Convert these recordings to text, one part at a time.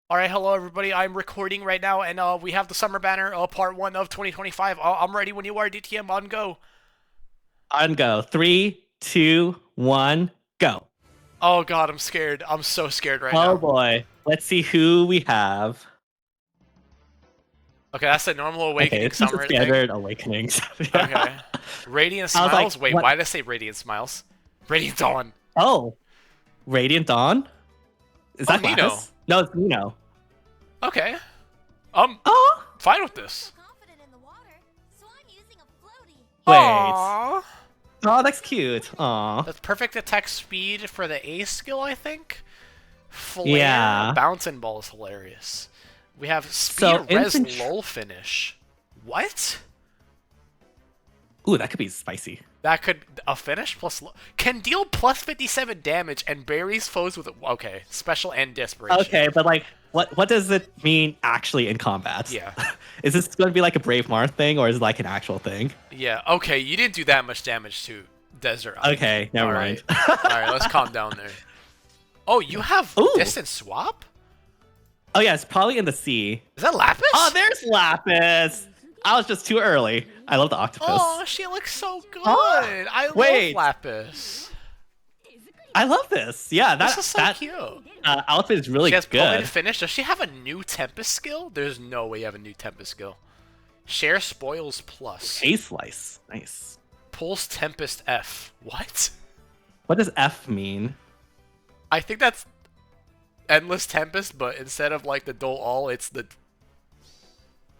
Alright, hello everybody. I'm recording right now, and we have the summer banner, part 1 of 2025. I'm ready when you are, DTM, on go. On go. Three, two, one, go. Oh god, I'm scared. I'm so scared right Oh now. boy. Let's see who we have. Okay, that's the normal Okay, awakening it's just a summer thing. standard awakenings. Okay. Radiant I was like, Smiles? Wait, what? why did I say Radiant Smiles? Radiant Dawn. Oh, Radiant Dawn? Is Oh, that Nino. Gladys? No, it's Nino. Okay. Oh, Fine with this. wait. Aww. Oh, that's cute. Aw. That's perfect attack speed for the A skill, I think. Flare. Yeah. Bouncing Ball is hilarious. We have Speed So, Res Lull finish. What? Ooh, that could be spicy. That could a finish plus can deal plus 57 damage and buries foes with okay special and desperation. Okay, but like, what does it mean actually in combat? Yeah. Is this going to be like a Brave Mars thing, or is it like an actual thing? Yeah. Okay, you didn't do that much damage to Desert Island. Okay, never mind. All right, let's calm down there. Oh, you have Ooh. distance swap? Oh yeah, it's probably in the sea. Is that Lapis? Oh, there's Lapis. I was just too early. I love the octopus. Oh, she looks so good. I Wait. love Lapis. I love this. Yeah, This is so cute. outfit is really She has good. Poet Finish. Does she have a new Tempest skill? There's no way you have a new Tempest skill. Share Spoils Plus. ℏ𝔗𝔢. Nice. Pulse Tempest F. What? What does F mean? I think that's Endless Tempest, but instead of like the Dole All, it's the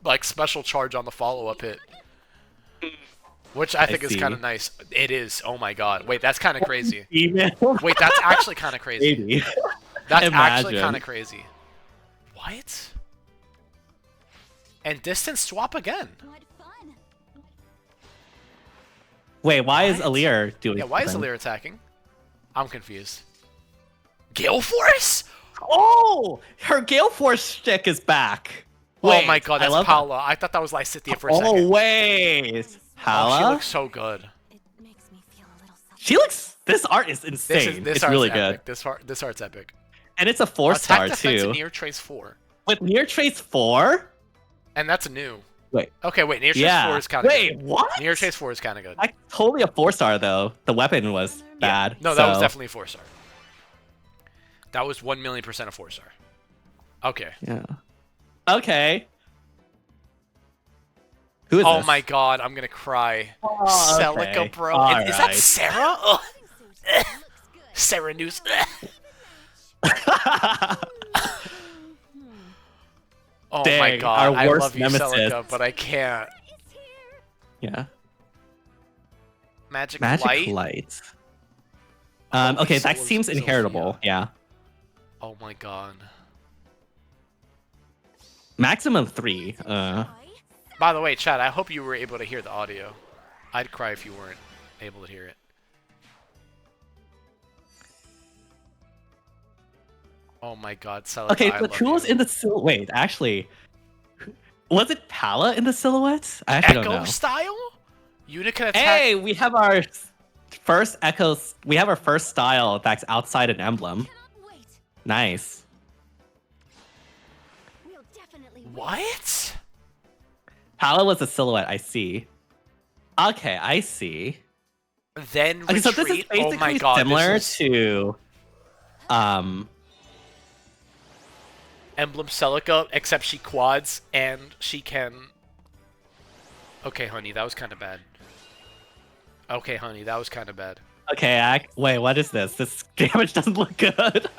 like special charge on the follow-up hit. Which I think is kind of nice. It is. Oh my god. Wait, that's kind of crazy. Wait, that's actually kind of crazy. Maybe. That's actually kind of crazy. What? And distance swap again. Wait, why is Alear doing? Yeah, why is Alear attacking? I'm confused. Gale Force? Oh, her Gale Force stick is back. Wait, oh my god, that's Paula. I thought that was Lysithea for a second. Oh wait, Paula? Oh, she looks so good. She looks. This art is insane. This it's really epic. good. This art's epic. And it's a 4-star Attack defense too. Near Trace 4. With Near Trace 4? And that's new. Wait. Okay, wait. Near Trace 4 is kind of good. Wait, what? Near Trace 4 is kind of good. Totally a 4-star though. The weapon was bad. No, that was definitely a 4-star. That was 1,000,000% a 4-star. Okay. Yeah. Okay. Who is oh this? my god, I'm gonna cry. Oh, Celica, bro. Is that Sarah? Sarah News. Oh Dang, my god, I love you, nemesis. Celica, but I can't. Yeah. Magic Light. Okay, that seems inheritable. Yeah. Oh my god. Maximum 3. By the way, Chad, I hope you were able to hear the audio. I'd cry if you weren't able to hear it. Oh my god, Celica, okay, but who was in the silhouette? Wait, actually, was it Pala in the silhouette? I actually don't know. Echo style? Unit can attack. Hey, we have our first Echoes. We have our first style that's outside an emblem. Nice. What? Pala was a silhouette, I see. Okay, I see. Then retreat. Okay, so this is basically oh my god, similar to Emblem Celica, except she quads and she can. Okay, honey, that was kind of bad. Okay, honey, that was kind of bad. Okay, wait, what is this? This damage doesn't look good.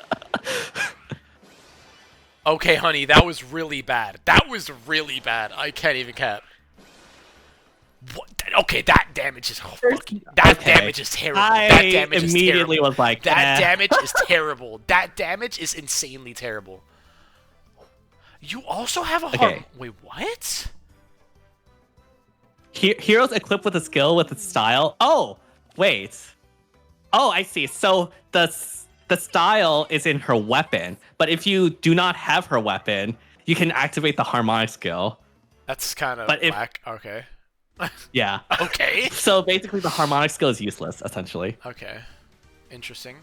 Okay, honey, that was really bad. That was really bad. I can't even cap. What? Okay, that damage is damage is terrible. That damage is immediately was like, that damage is terrible. That damage is insanely terrible. You also have a harm. Wait, what? Heroes equipped with a skill with a style. Oh, wait. Oh, I see. So the style is in her weapon, but if you do not have her weapon, you can activate the harmonic skill. That's kind of whack. Okay. Yeah. Okay. So basically, the harmonic skill is useless, essentially. Okay. Interesting.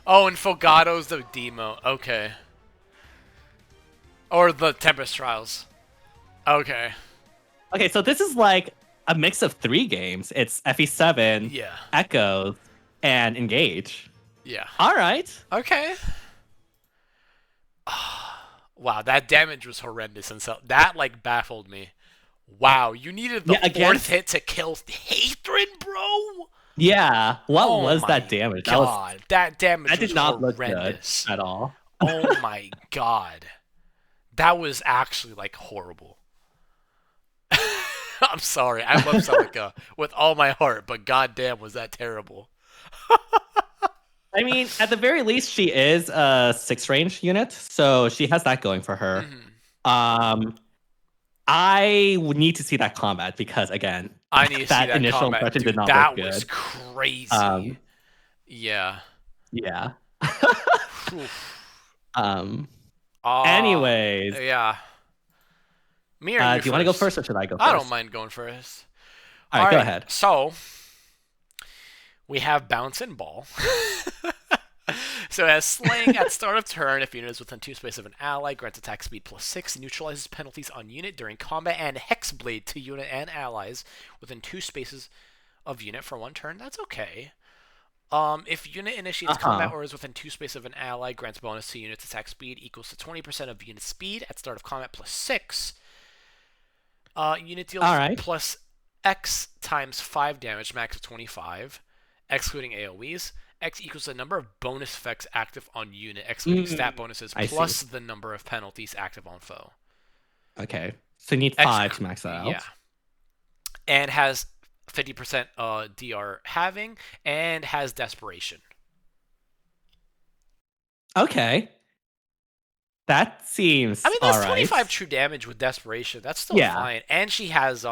Oh, and Fogato's the demo. Okay. Or the Tempest Trials. Okay. Okay, so this is like a mix of 3 games. It's FE7, Yeah. Echoes, and Engage. Yeah. All right. Okay. Wow, that damage was horrendous, and so that like baffled me. Wow, you needed the fourth hit to kill Hatred, bro. Yeah. What was my that damage? God, that damage that was did not horrendous look good at all. Oh my God, that was actually like horrible. I'm sorry, I love Celica with all my heart, but goddamn, was that terrible. I mean, at the very least, she is a 6-range unit, so she has that going for her. I would need to see that combat because, again, I need to that see that initial combat. impression Dude, did not that look good. was crazy. Yeah. Yeah. Anyways. Yeah. Me or you do you want to go first, or should I go first? I don't mind going first. All right, go ahead. So, we have Bounce and Ball. So it has Sling at start of turn. If unit is within 2 space of an ally, grants attack speed +6, neutralizes penalties on unit during combat, and Hexblade to unit and allies within 2 spaces of unit for 1 turn. That's okay. If unit initiates combat or is within 2 space of an ally, grants bonus to unit's attack speed equals to 20% of unit speed at start of combat +6. Unit deals plus X times 5 damage, max of 25, excluding AoEs. X equals the number of bonus effects active on unit, excluding stat bonuses, plus the number of penalties active on foe. Okay. So you need 5 to max that out. Yeah. And has 50% DR halving, and has Desperation. Okay. That seems I mean, that's 25 true damage with Desperation. That's still fine. And she has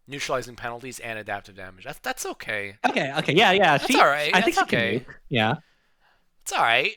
neutralizing penalties and adaptive damage. That's okay. Okay. Yeah. That's all right. I think okay. Yeah. It's all right.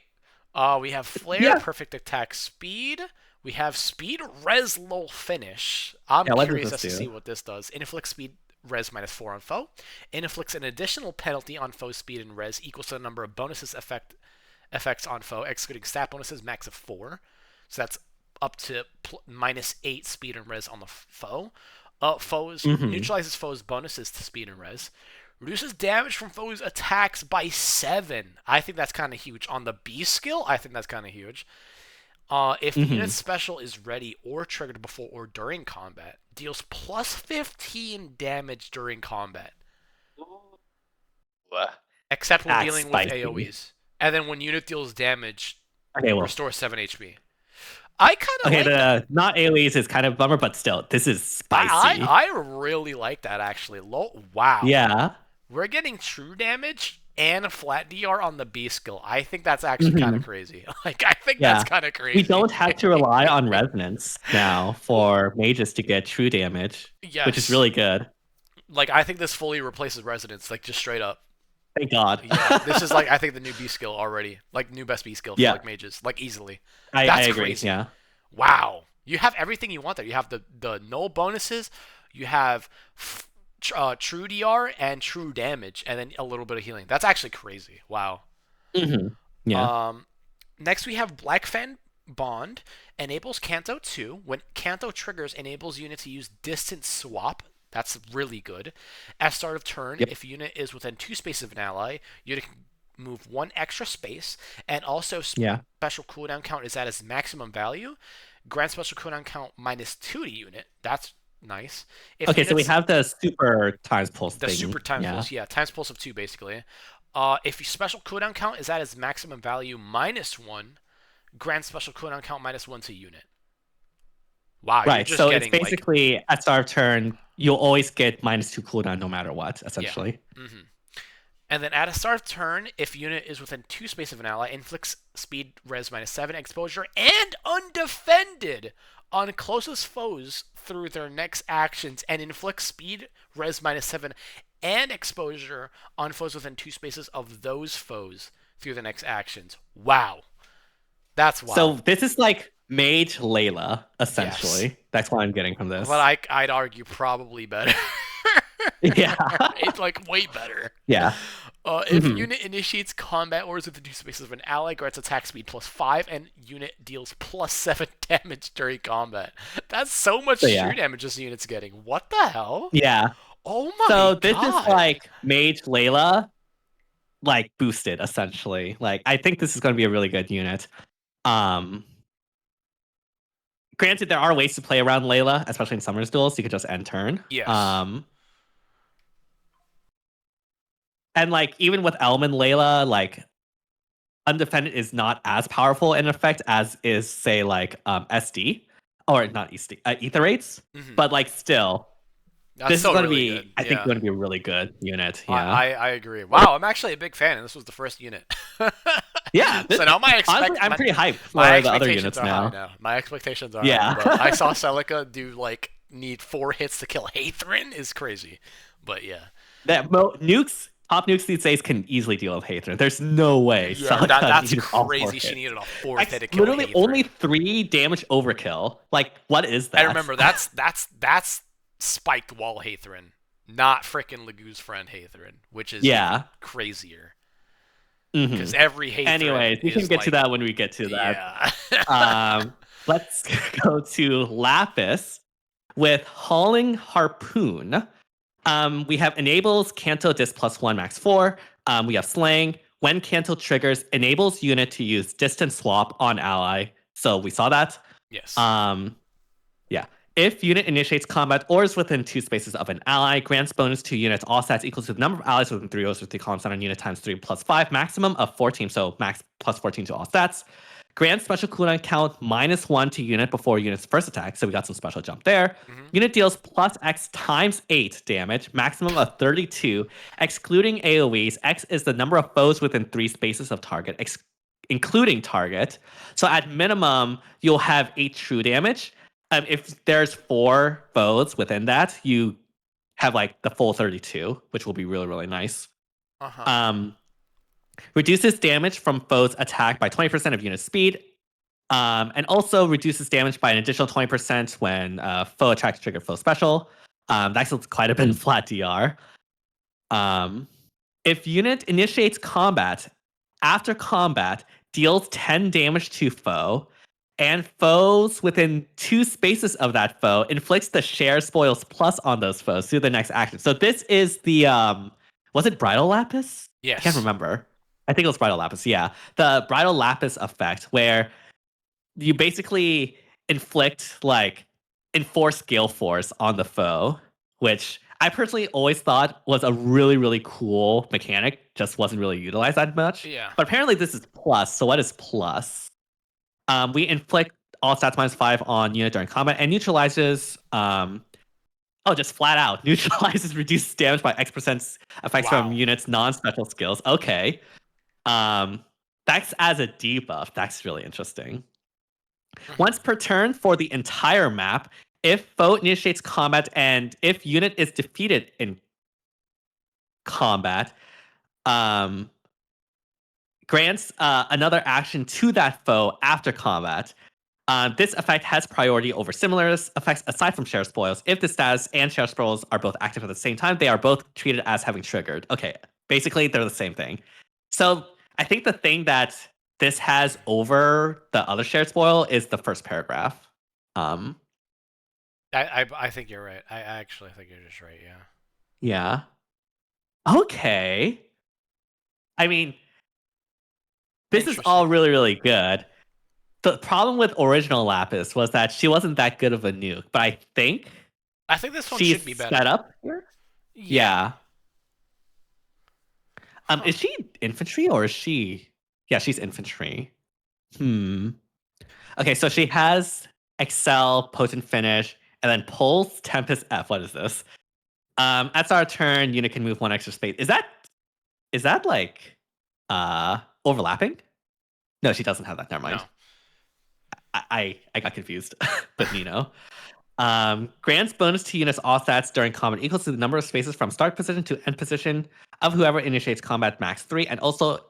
We have Flare, perfect attack speed. We have speed, res, low finish. I'm curious as to see what this does. Inflict speed, res -4 on foe. Inflicts an additional penalty on foe speed and res equals to the number of bonuses effects on foe, excluding stat bonuses, max of 4. So that's up to -8 speed and res on the foe. Neutralizes foes' bonuses to speed and res. Reduces damage from foes' attacks by 7. I think that's kind of huge. On the B skill, I think that's kind of huge. If unit special is ready or triggered before or during combat, deals plus 15 damage during combat. What? Except when dealing with AoEs. And then when unit deals damage, restore 7 HP. I kind of like that. Not AoEs is kind of a bummer, but still, this is spicy. I really like that, actually. Wow. Yeah. We're getting true damage and a flat DR on the B skill. I think that's actually kind of crazy. Like, I think that's kind of crazy. We don't have to rely on resonance now for mages to get true damage, which is really good. Like, I think this fully replaces resonance, like, just straight up. Thank God. Yeah, this is, like, I think the new B skill already. Like, new best B skill for, like, mages. Like, easily. I agree, crazy. Yeah. Wow. You have everything you want there. You have the null bonuses. You have true DR and true damage, and then a little bit of healing. That's actually crazy. Wow. Yeah. Next, we have Black Fan Bond. Enables Kanto 2. When Kanto triggers, enables unit to use Distance Swap. That's really good. At start of turn, if unit is within 2 spaces of an ally, unit can move 1 extra space, and also special cooldown count is at its maximum value. Grant special cooldown count -2 to unit. That's nice. So we have the super times pulse thing. The super times pulse, times pulse of 2, basically. If your special cooldown count is at its maximum value -1, grant special cooldown count -1 to unit. Wow. Right. So it's basically at start of turn, you'll always get -2 cooldown no matter what, essentially. Yeah. And then at a start of turn, if unit is within 2 space of an ally, inflicts speed res -7 exposure and undefended on closest foes through their next actions, and inflicts speed res -7 and exposure on foes within 2 spaces of those foes through the next actions. Wow. That's wild. So this is like Mage Layla, essentially. Yes. That's what I'm getting from this. But I'd argue probably better. Yeah. It's like way better. Yeah. If Mhm. unit initiates combat orders within 2 spaces of an ally, grants attack speed +5, and unit deals +7 damage during combat. That's so So much yeah, true damage this unit's getting. What the hell? yeah. Oh my So this is god. like Mage Layla, like boosted essentially. Like I think this is going to be a really good unit. Um, Granted, there are ways to play around Layla, especially in Summoners duels. You could just end turn. Yes. And like even with Elman Layla, like Undefended is not as powerful in effect as is say like SD or not SD, Aetherates. Hmm. But like still, That's this is still going to really be, good. I think, Yeah. going to be a really good unit. I, Yeah, I, I agree. Wow, I'm actually a big fan, and this was the first unit. yeah. So now Honestly, I'm pretty hyped my for the other expectations units are high now. now. My expectations are high. Yeah. But I saw Celica do like need 4 hits to kill ℏ is crazy. But yeah. Nukes, top nukes these days can easily deal with Hathor. There's no way Yeah, Celica that's needed all four crazy. She hits. needed a fourth hit That's to kill literally only ℏ. 3 damage overkill. Like, what is And that? remember, that's spiked wall ℏ, not frickin' Lagoo's friend ℏ, which is even Yeah. crazier. Hmm. Because every ℏ Anyways, we can is get to like, that when we get to that. yeah. Let's go to Lapis with Hauling Harpoon. We have enables Canto Dis +1 max 4. We have Slang. When Canto triggers, enables unit to use distance swap on ally. So we saw that. Yes. Yeah. If unit initiates combat or is within 2 spaces of an ally, grants bonus to units all stats equals to the number of allies within 3 rows with the column set on unit times 3 plus 5, maximum of 14. So max +14 to all stats. Grants special cooldown count -1 to unit before unit's first attack. So we got some special jump there. Hmm. Unit deals +X times 8 damage, maximum of 32, excluding AoEs. X is the number of foes within 3 spaces of target, including target. So at minimum, you'll have 8 true damage. If there's 4 foes within that, you have like the full 32, which will be really, really nice. Uh-huh. Reduces damage from foes attack by 20% of unit speed, and also reduces damage by an additional 20% when foe attacks trigger foe special. That's quite a bit of flat DR. If unit initiates combat, after combat, deals 10 damage to foe, and foes within 2 spaces of that foe inflicts the share spoils plus on those foes through the next action. So this is the was it Bridal Lapis? I can't Yes. remember. I think it was Bridal Lapis. Yeah, the Bridal Lapis effect, where you basically inflict like enforce gale force on the foe, which I personally always thought was a really, really cool mechanic, just wasn't really utilized that much. Yeah. But apparently this is plus. So what is plus? We inflict all stats -5 on unit during combat and neutralizes just flat out neutralizes reduced damage by X% effects from Wow. units non-special skills. Okay. That's as a debuff. That's really interesting. Once per turn for the entire map, if foe initiates combat and if unit is defeated in combat, grants another action to that foe after combat. This effect has priority over similar effects aside from share spoils. If the status and share spoils are both active at the same time, they are both treated as having triggered. Okay, basically they're the same thing. So I think the thing that this has over the other shared spoil is the first paragraph. I think you're right. I actually think you're just right, yeah. Yeah. Okay. I mean, this is all Interesting. really, really good. The problem with original Lapis was that she wasn't that good of a nuke, but I think I think this one she's should be set better. up here. Yeah. Yeah. Huh. Is she infantry or is she? Yeah, she's infantry. Hmm. Okay, so she has Excel, Potent Finish, and then Pulse, Tempest, F. What is this? At our turn, unit can move 1 extra space. Is that like overlapping? No, she doesn't have that. Never No. mind. I got confused. But Nino. Grants bonus to units all stats during combat equals to the number of spaces from start position to end position of whoever initiates combat max 3. And also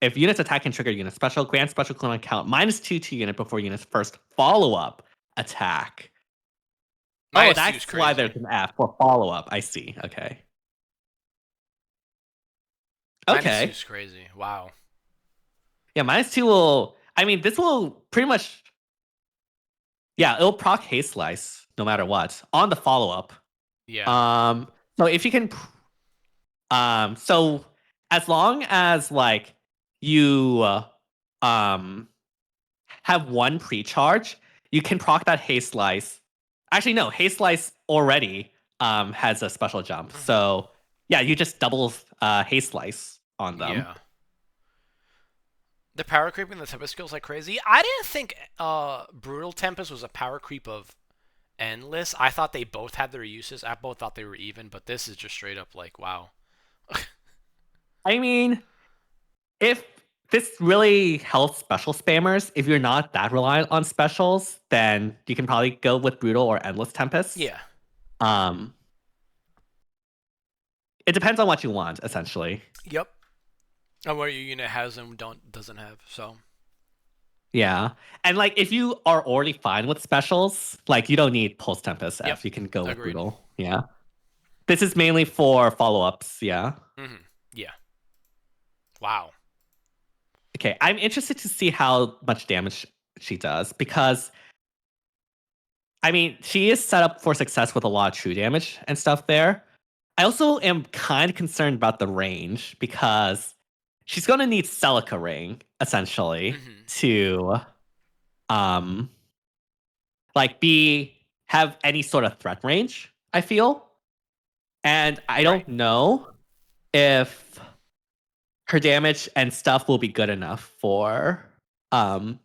if units attack and trigger unit special, grant special cooldown count -2 to unit before unit's first follow-up attack. Oh, -2 is that's why crazy. there's an F for follow-up. I see. Okay. -2 Okay. is crazy. Wow. Yeah, -2 will. I mean, this will pretty much. Yeah, it'll proc haste slice no matter what on the follow up. Yeah. So if you can, so as long as like you, um, have one pre-charge, you can proc that haste slice. Actually, no, haste slice already has a special jump. Mhm. So yeah, you just double haste slice on them. Yeah. The power creeping the Tempest skills like crazy. I didn't think Brutal Tempest was a power creep of Endless. I thought they both had their uses. I both thought they were even, but this is just straight up like, wow. I mean, if this really helps special spammers, if you're not that reliant on specials, then you can probably go with Brutal or Endless Tempest. Yeah. Um, it depends on what you want, essentially. Yep. And what your unit has and doesn't have. So Yeah. And like if you are already fine with specials, like you don't need Pulse Tempest yep. F. You can go with Agreed. Brutal. Yeah. This is mainly for follow-ups, yeah. Yeah. Wow. Okay, I'm interested to see how much damage she does because I mean, she is set up for success with a lot of true damage and stuff there. I also am kind of concerned about the range because she's going to need Celica Ring essentially to um like be have any sort of threat range, I feel. And I don't know if her damage and stuff will be good enough um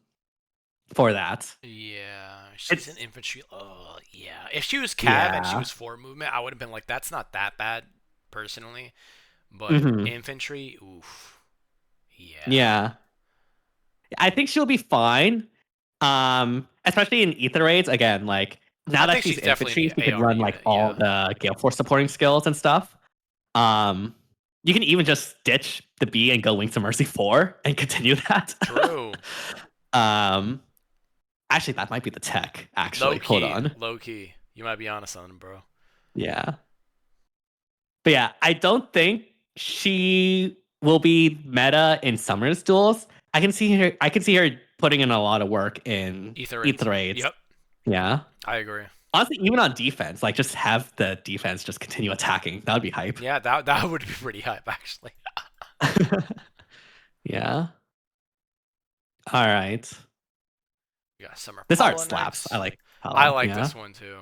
for that. Yeah. She's an It's infantry. Oh, yeah. If she was Cav and she yeah. was 4 movement, I would have been like, that's not that bad, personally. But Mhm. infantry, oof. Yeah. Yeah. I think she'll be fine. Especially in Ether Raids, again, like now I that think she's she's definitely infantry, she an can AR run like unit. all Yeah. the Gale Force supporting skills and stuff. Um, you can even just ditch the B and go Wings of Mercy 4 and continue that. True. um, actually, that might be the tech. Low Actually, hold key. on. Low key. You might be honest on him, bro. Yeah, but yeah, I don't think she will be meta in Summer's duels. I can see her. I can see her putting in a lot of work in Ether raids. Ether Raids. Yep. Yeah. I agree. Honestly, even on defense, like just have the defense just continue attacking. That would be hype. Yeah, that would be pretty hype, actually. Yeah. All right. We got Summer This art Paula slaps. I next. like I Paula. like Yeah. this one, too.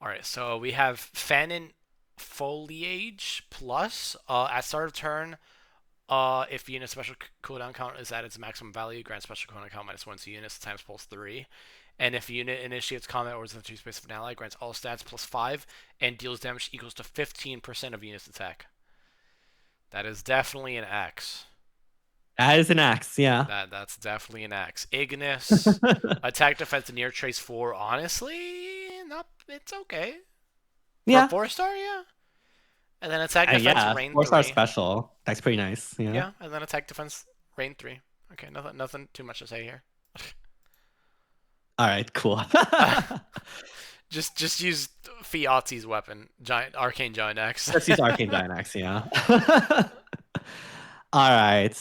Alright, so we have Fanon Foliage Plus. At start of turn, if unit special cooldown count is at its maximum value, grant special cooldown count -1 to units times pulse 3. And if unit initiates combat or is in the 2 space of an ally, grants all stats +5 and deals damage equals to 15% of unit's attack. That is definitely an X. That is an axe. Yeah. That's definitely an X. Ignis, attack, defense, and near trace 4. Honestly, not. It's okay. For a Yeah. 4-star, yeah. And then attack, defense, Yeah. rain 4-star 3. special. That's pretty nice. Yeah. Yeah, and then attack, defense, rain 3. Okay, nothing too much to say here. All right. Cool. Just use Fiatzi's weapon, giant arcane giant X. Let's use Arcane Dynax. Yeah. All right.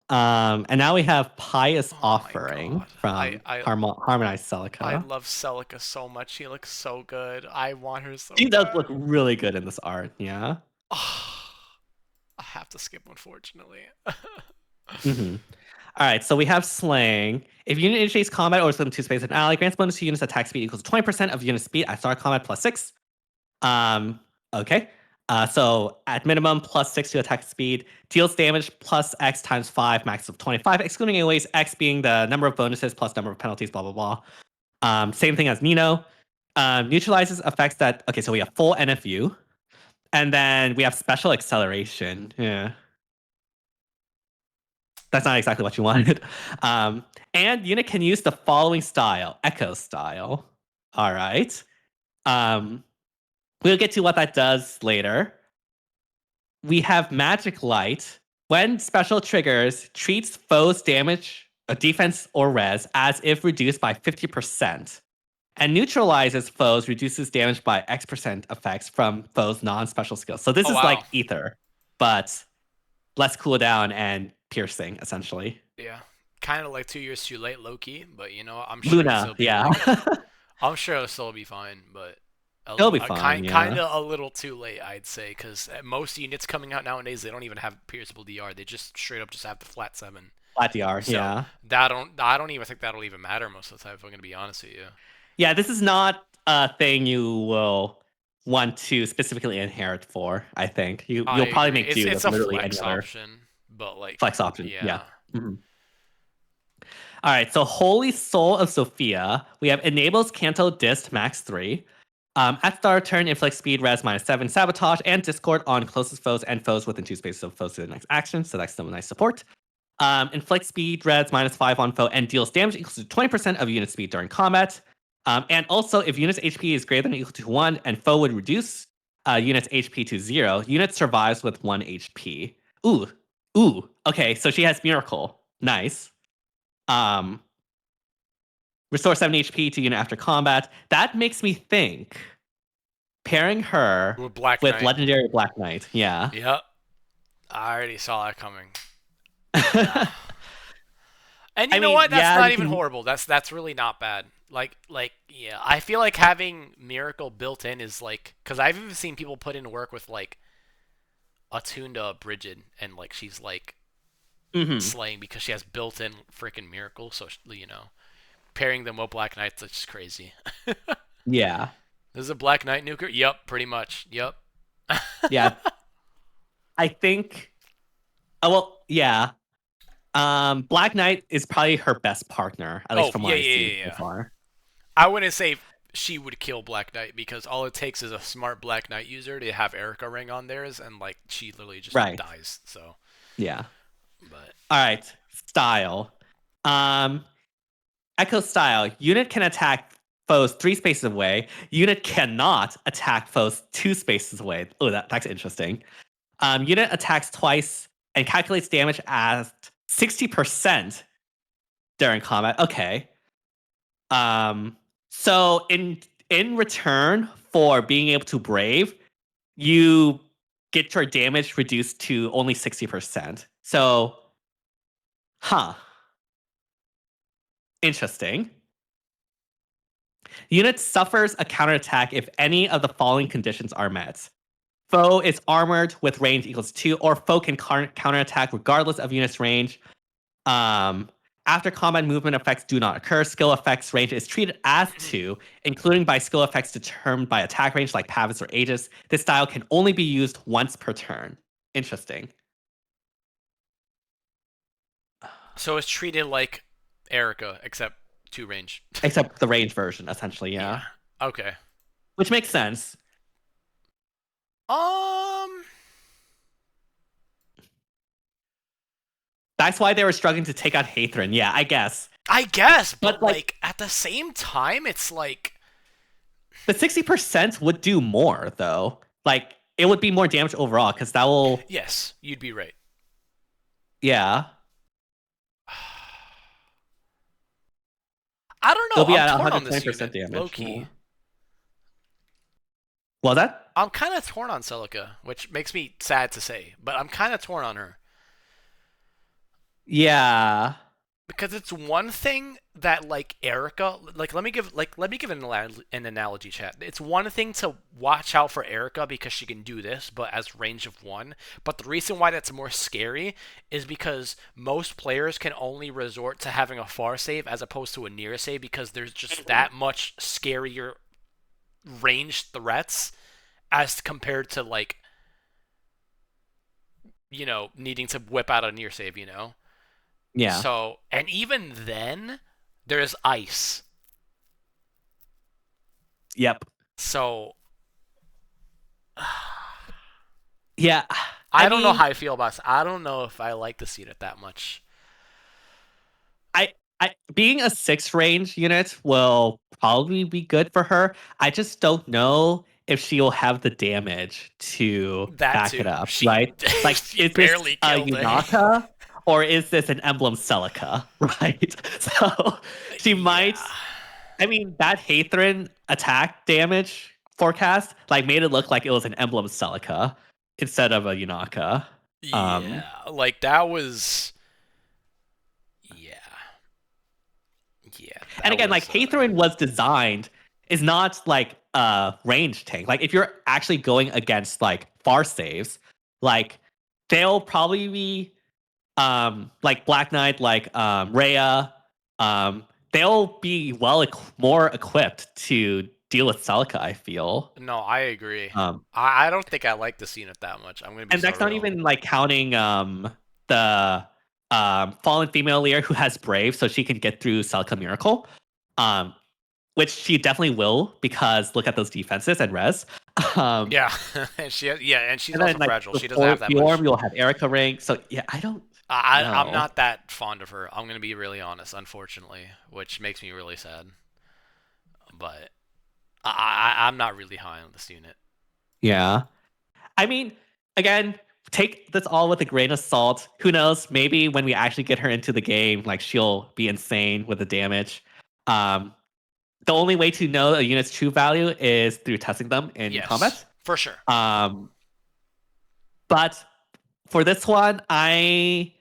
And now we have Pious Oh my Offering God. from I Harmonized Celica. I love Celica so much. She looks so good. I want her so She does bad. look really good in this art. Yeah. Oh, I have to skip, unfortunately. Mm-hmm. All right, so we have Slang. If unit initiates combat or is within 2 space and ally, grants bonus to units attack speed equals 20% of unit speed at start combat +6. Okay. So at minimum +6 to attack speed, deals damage plus X times 5, max of 25, excluding AoEs, X being the number of bonuses plus number of penalties, blah, blah, blah. Same thing as Nino. Neutralizes effects that, okay, so we have full NFU. And then we have special acceleration. Yeah. That's not exactly what you wanted. And unit can use the following style, Echo style. All right. We'll get to what that does later. We have Magic Light. When special triggers, treats foes damage, defense, or res as if reduced by 50%. And neutralizes foes, reduces damage by X% effects from foes' non-special skills. So this Oh, is wow. like Ether, but less cooldown and piercing, essentially. Yeah. Kind of like 2 years too late, low-key, but you know, I'm sure it'll Luna, still be yeah. really good. I'm sure it'll still be fine, but It'll be fine, kind yeah. of a little too late, I'd say, because most units coming out nowadays, they don't even have pierceable DR. They just straight up just have the flat 7. Flat DR, So yeah. I don't even think that'll even matter most of the time, if I'm gonna be honest with you. Yeah, this is not a thing you will want to specifically inherit for, I think. I You'll probably agree. make do It's with a literally any flex other option, but like, flex option. Yeah. yeah. Mhm. All right, so Holy Soul of Sophia, we have enables Canto Dist max 3. At start of turn, inflict speed res -7 sabotage and discord on closest foes and foes within 2 spaces of foes to the next action. So that's some nice support. Inflict speed res -5 on foe and deals damage equals to 20% of unit speed during combat. And also, if unit's HP is greater than or equal to 1 and foe would reduce unit's HP to 0, unit survives with 1 HP. Ooh, okay, so she has Miracle. Nice. Restore 7 HP to unit after combat. That makes me think pairing her With Black with Knight. Legendary Black Knight. Yeah. Yep. I already saw that coming. And you I know mean, what? That's yeah, not you even can. horrible. That's really not bad. Yeah, I feel like having Miracle built in is like, because I've even seen people put in work with like attuned to Bridget, and like she's like Mhm. slaying because she has built-in freaking Miracle. So you know, pairing them with Black Knights is just crazy. Yeah. This is a Black Knight nuker. Yep, pretty much. Yep. Yeah. I think. Oh, well, yeah. Black Knight is probably her best partner, at least Oh from yeah, what I've yeah, seen yeah, so yeah. far. I wouldn't say she would kill Black Knight because all it takes is a smart Black Knight user to have Erica ring on theirs, and like she literally just Right. dies. So, Yeah. but All right. Style. Um, Echo style. Unit can attack foes 3 spaces away. Unit cannot attack foes 2 spaces away. Oh, that's interesting. Unit attacks twice and calculates damage at 60% during combat. Okay. So in return for being able to brave, you get your damage reduced to only 60%. So, huh. Interesting. Unit suffers a counterattack if any of the following conditions are met. Foe is armored with range equals 2, or foe can counterattack regardless of unit's range. Um, After combat, movement effects do not occur. Skill effects range is treated as 2, including by skill effects determined by attack range like Pavis or Aegis. This style can only be used once per turn. Interesting. so it's treated like Erica except 2 range. Except the range version, essentially, Yeah. yeah. Okay. Which makes sense. Um. That's why they were struggling to take out Hathrin. Yeah, I guess. I guess, but But like like at the same time, it's like the 60% would do more though. Like it would be more damage overall because that will yes, you'd be right. yeah. I don't It'll know. be I'm at torn on this 120% unit, low damage. key. Yeah. Was that? I'm kind of torn on Celica, which makes me sad to say, but I'm kind of torn on her. Yeah. Because it's one thing that like Erica, let me give an analogy, chat. It's one thing to watch out for Erica because she can do this, but as range of 1. But the reason why that's more scary is because most players can only resort to having a far save as opposed to a near save because there's just that much scarier ranged threats as compared to like needing to whip out a near save. Yeah. So, and even then, there's ice. Yep. So, Yeah. I don't know mean, how I feel about this. I don't know if I like to see it that much. I being a 6 range unit will probably be good for her. I just don't know if she will have the damage to That back it too. up, She right? Like, she is this barely a killed it. Yunaka or is this an Emblem Celica, right? So she might. Yeah. I mean, that Hathrin attack damage forecast like made it look like it was an Emblem Celica instead of a Yunaka. Um, Yeah, like that was. Yeah, yeah, and that again, like was. ℏ was designed is not like a range tank. Like if you're actually going against like far saves, like they'll probably be like Black Knight, like Rhea, they'll be more equipped to deal with Celica, I feel. No, I agree. Um, I don't think I like the scene that much. I'm gonna be and so that's not real. even like counting the fallen female leader who has Brave, so she can get through Celica Miracle. Um, which she definitely will because look at those defenses and res. Um, Yeah, and she's and then also like fragile. She doesn't before have that much. Bjorn, you'll have Erica rank. So yeah, I don't I'm know. not that fond of her. I'm gonna be really honest, unfortunately, which makes me really sad. But I'm not really high on this unit. Yeah. I mean, again, take this all with a grain of salt. Who knows? Maybe when we actually get her into the game, like she'll be insane with the damage. Um, the only way to know a unit's true value is through testing them in Yes, combat. for sure. Um, but for this one, I'm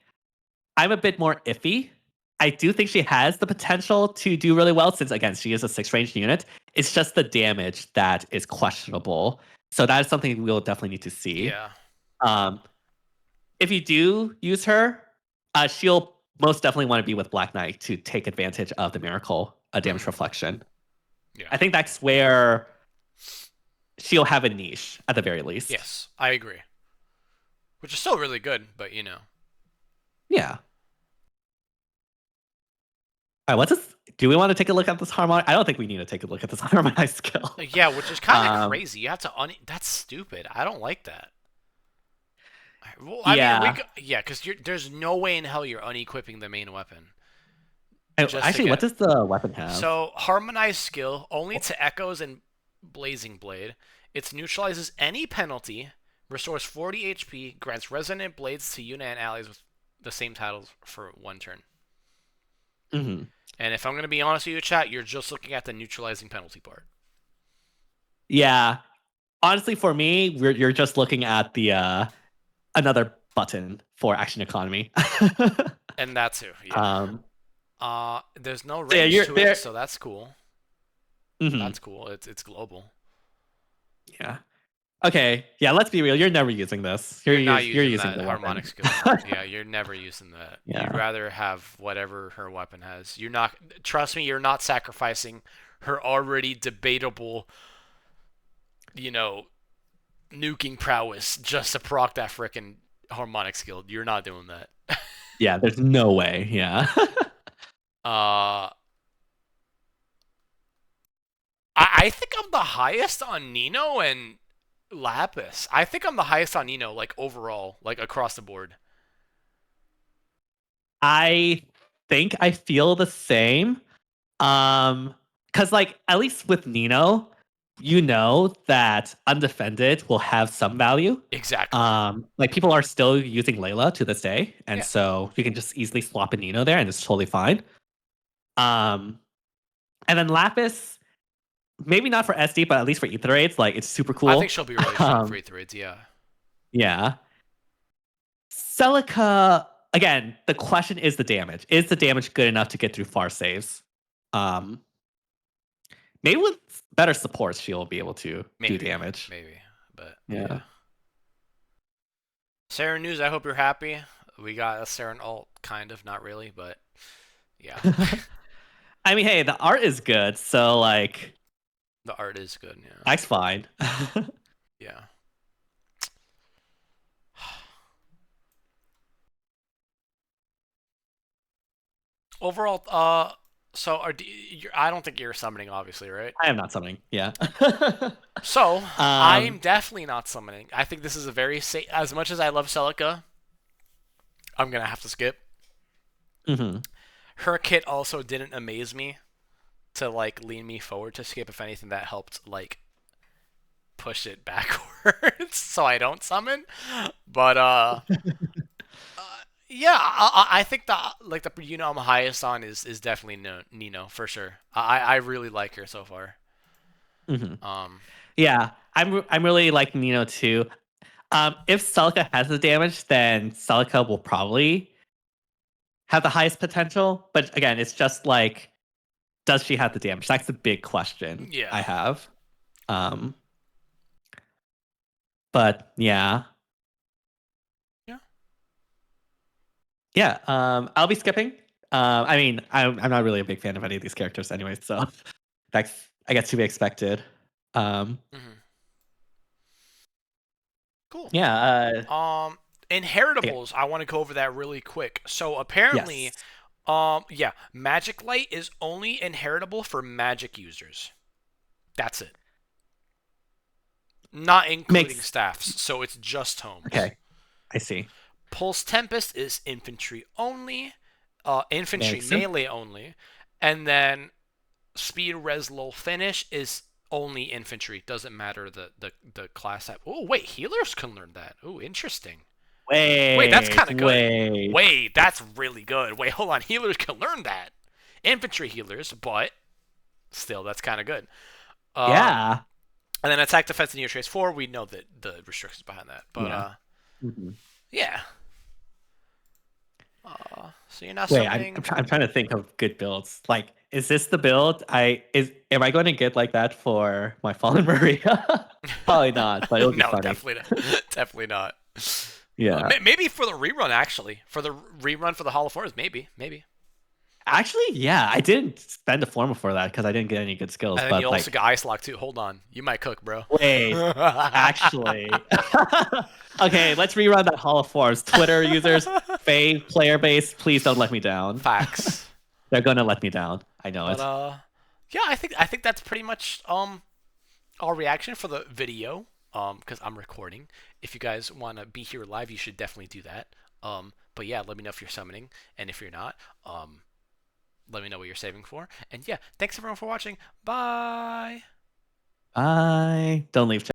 a bit more iffy. I do think she has the potential to do really well since again she is a 6 range unit. It's just the damage that is questionable. So that is something we'll definitely need to see. Yeah. Um, if you do use her, she'll most definitely want to be with Black Knight to take advantage of the miracle damage Mhm. reflection. Yeah. I think that's where she'll have a niche at the very least. Yes, I agree. Which is still really good, but you know. Yeah. All right, what's this? Do we want to take a look at this harmonic? I don't think we need to take a look at this harmonized skill. Yeah, which is kind of Um, crazy. You have to That's stupid. I don't like that. Well, I mean, yeah. yeah, because there's no way in hell you're unequipping the main weapon just to Actually, what get. does the weapon have? So harmonized skill only to echoes and blazing blade. It neutralizes any penalty, restores 40 HP, grants resonant blades to unit and allies with the same titles for 1 turn. Hmm. And if I'm gonna be honest with you, chat, you're just looking at the neutralizing penalty part. Yeah. Honestly, for me, you're just looking at the another button for action economy. And that too, yeah. um, There's no so yeah, range you're to it, there. so that's cool. Hmm. That's cool. It's global. Yeah. Okay. Yeah. Let's be real. You're never using this. You're not You're using using that the harmonic weapon. skill. Yeah, you're never using that. You'd Yeah. rather have whatever her weapon has. You're not. Trust me, you're not sacrificing her already debatable, you know, nuking prowess just to proc that frickin' harmonic skill. You're not doing that. Yeah. There's no way. Yeah. uh, I think I'm the highest on Nino and Lapis. I think I'm the highest on Nino, like overall, like across the board. I think I feel the same. Because like at least with Nino, you know that undefended will have some value. Exactly. Like people are still using Layla to this day, and Yeah. so you can just easily swap a Nino there, and it's totally fine. Um, and then Lapis, maybe not for SD, but at least for Ether raids, like it's super I think cool. she'll be really strong for Um, Aether Raids, yeah. yeah. Celica, again, the question is the damage. Is the damage good enough to get through far saves? Um, maybe with better supports, she'll be able to do Maybe. damage. Maybe. But Yeah. yeah. Saren news, I hope you're happy. We got a Saren ult, kind of, not really, but yeah. I mean, hey, the art is good, so like The art is good, yeah. that's fine. Yeah. Overall, so I don't think you're summoning, obviously, right? I am not summoning. Yeah. So, I'm um. definitely not summoning. I think this is a very safe. As much as I love Celica, I'm gonna have to skip. Mhm. Her kit also didn't amaze me to like lean me forward to skip. If anything, that helped like push it backwards so I don't summon. But yeah, I think the I'm highest on is definitely Nino for sure. I really like her so far. Mhm. Um, Yeah, I'm really liking Nino too. If Celica has the damage, then Celica will probably have the highest potential. But again, it's just like, does she have the damage? That's the big question Yeah. I have. Um, but yeah. Yeah. Yeah, I'll be skipping. I mean, I'm not really a big fan of any of these characters anyway, so that's I guess to be expected. Um, Hmm. Cool. yeah, okay, Inheritables. I want to go over that really quick. So apparently, yes, yeah, Magic Light is only inheritable for magic users. That's it. Not including makes staffs. So it's just homes. okay. I see. Pulse Tempest is infantry only, infantry Makes sense. melee only, and then Speed Res Lull Finish is only infantry. Doesn't matter the class type. Oh wait, healers can learn that. Oh, interesting. Wait, that's Wait, kind of good. wait. Wait, that's really good. Wait, hold on. Healers can learn that. Infantry healers, but still, that's kind of good. Um, Yeah, and then attack, defense, and near trace 4. We know that the restrictions behind that, but yeah. Mhm. yeah. So you're not Wait, I'm summoning. I'm trying to think of good builds. Like, is this the build? Am I going to get like that for my Fallen Maria? Probably not, but it would be No, funny. definitely not. Definitely not. Yeah. Maybe for the rerun, actually. For the rerun for the Hall of Forms, maybe. Maybe. Actually, yeah, I didn't spend a form for that because I didn't get any good skills. And then you But also like, got Ice Lock, too. Hold on. You might cook, bro. wait, actually, okay, let's rerun that Hall of Forms. Twitter users, Faye player base, please don't let me down. Facts. They're gonna let me down. I know But it. yeah, I think that's pretty much our reaction for the video. Because I'm recording. If you guys want to be here live, you should definitely do that. But yeah, let me know if you're summoning, and if you're not, let me know what you're saving for. And yeah, thanks everyone for watching. Bye. Bye. Don't leave.